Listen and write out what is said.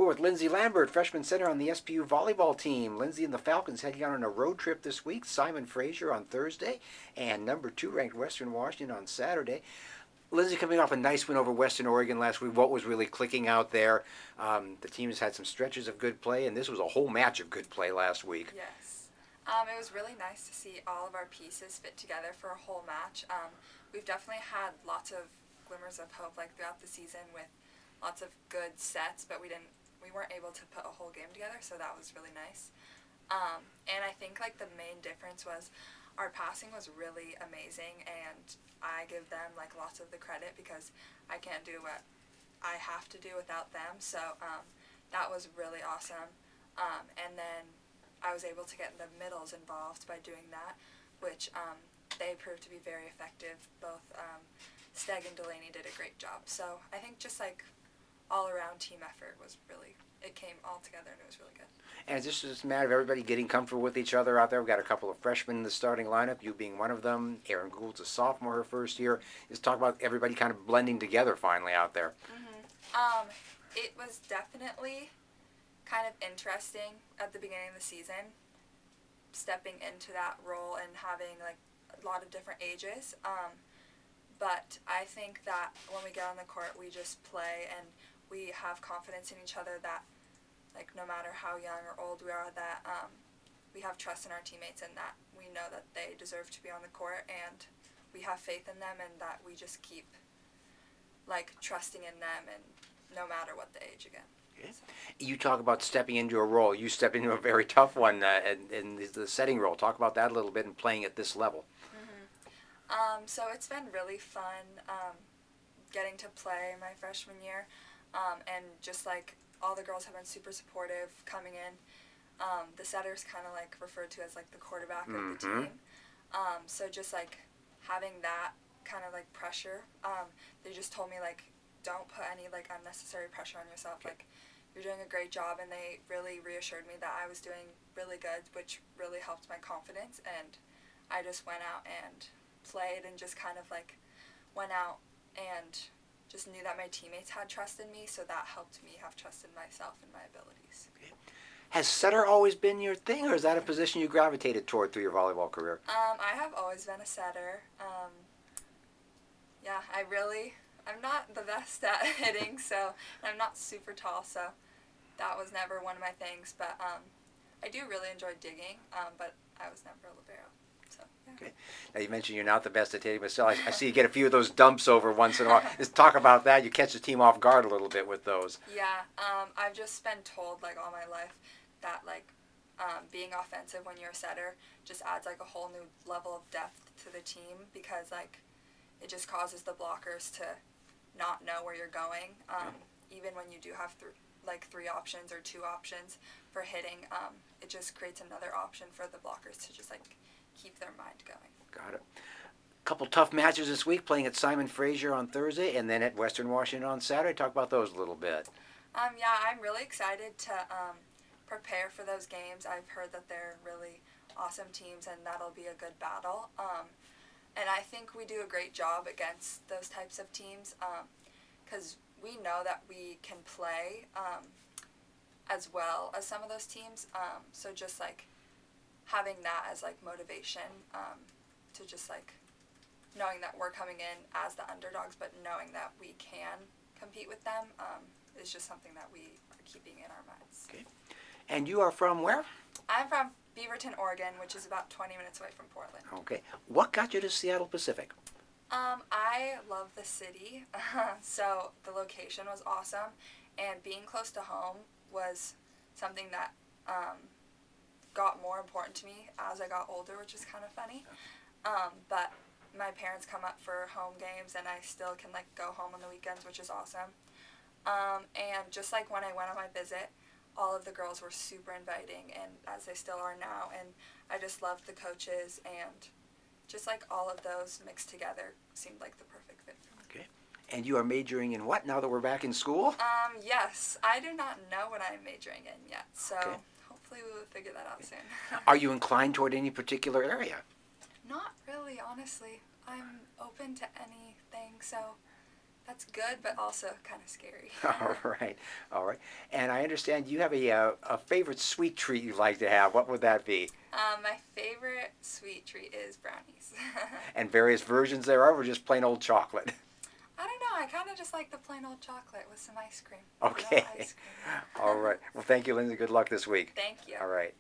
We're with Lindsey Lambert, freshman center on the SPU volleyball team. Lindsey and the Falcons heading out on a road trip this week. Simon Fraser on Thursday, and number 2 ranked Western Washington on Saturday. Lindsey coming off a nice win over Western Oregon last week. What was really clicking out there? The team has had some stretches of good play, and this was a whole match of good play last week. Yes. It was really nice to see all of our pieces fit together for a whole match. We've definitely had lots of glimmers of hope throughout the season with lots of good sets, but we weren't able to put a whole game together, so that was really nice. And I think the main difference was our passing was really amazing, and I give them lots of the credit because I can't do what I have to do without them. So that was really awesome. And then I was able to get the middles involved by doing that, which they proved to be very effective. Both Steg and Delaney did a great job. So I think just all-around team effort was really, it came all together and it was really good. And it's just a matter of everybody getting comfortable with each other out there. We've got a couple of freshmen in the starting lineup, you being one of them. Erin Gould's a sophomore, her first year. Just talk about everybody kind of blending together finally out there. Mm-hmm. It was definitely kind of interesting at the beginning of the season, stepping into that role and having a lot of different ages. But I think that when we get on the court, we just play and we have confidence in each other that no matter how young or old we are, that we have trust in our teammates and that we know that they deserve to be on the court and we have faith in them and that we just keep trusting in them and no matter what the age again. Okay. So. You talk about stepping into a role. You stepped into a very tough one in the setting role. Talk about that a little bit and playing at this level. Mm-hmm. So it's been really fun getting to play my freshman year and just all the girls have been super supportive coming in. The setter's kind of referred to as the quarterback of the team. So just having that kind of pressure, they just told me don't put any unnecessary pressure on yourself. You're doing a great job, and they really reassured me that I was doing really good, which really helped my confidence. And I just went out and played and just kind of went out and just knew that my teammates had trust in me, so that helped me have trust in myself and my abilities. Okay. Has setter always been your thing, or is that a position you gravitated toward through your volleyball career? I have always been a setter. Yeah, I'm not the best at hitting, so I'm not super tall, so that was never one of my things. But I do really enjoy digging, but I was never a libero. So, yeah. Okay. Now you mentioned you're not the best at hitting, but still I see you get a few of those dumps over once in a while. Just talk about that. You catch the team off guard a little bit with those. Yeah, I've just been told all my life that being offensive when you're a setter just adds a whole new level of depth to the team because it just causes the blockers to not know where you're going. Even when you do have three options or 2 options for hitting, it just creates another option for the blockers to just keep their mind going. Got it. A couple tough matches this week, playing at Simon Fraser on Thursday and then at Western Washington on Saturday. Talk about those a little bit. Yeah, I'm really excited to prepare for those games. I've heard that they're really awesome teams and that'll be a good battle. And I think we do a great job against those types of teams because we know that we can play as well as some of those teams. So just having that as motivation to just knowing that we're coming in as the underdogs, but knowing that we can compete with them is just something that we are keeping in our minds. Okay. And you are from where? I'm from Beaverton, Oregon, which is about 20 minutes away from Portland. Okay. What got you to Seattle Pacific? I love the city, so the location was awesome, and being close to home was something that got more important to me as I got older, which is kind of funny. But my parents come up for home games, and I still can go home on the weekends, which is awesome. And just when I went on my visit, all of the girls were super inviting, and as they still are now, and I just loved the coaches, and just all of those mixed together seemed the perfect fit for me. Okay. And you are majoring in what now that we're back in school? Yes. I do not know what I'm majoring in yet, so okay. Hopefully we will figure that out soon. Are you inclined toward any particular area? Not really, honestly. I'm open to anything, so That's good, but also kind of scary. All right, all right. And I understand you have a favorite sweet treat you like to have. What would that be? My favorite sweet treat is brownies. And various versions thereof, or just plain old chocolate? I don't know. I kind of just like the plain old chocolate with some ice cream. Okay. Vanilla ice cream. All right. Well, thank you, Lindsay. Good luck this week. Thank you. All right.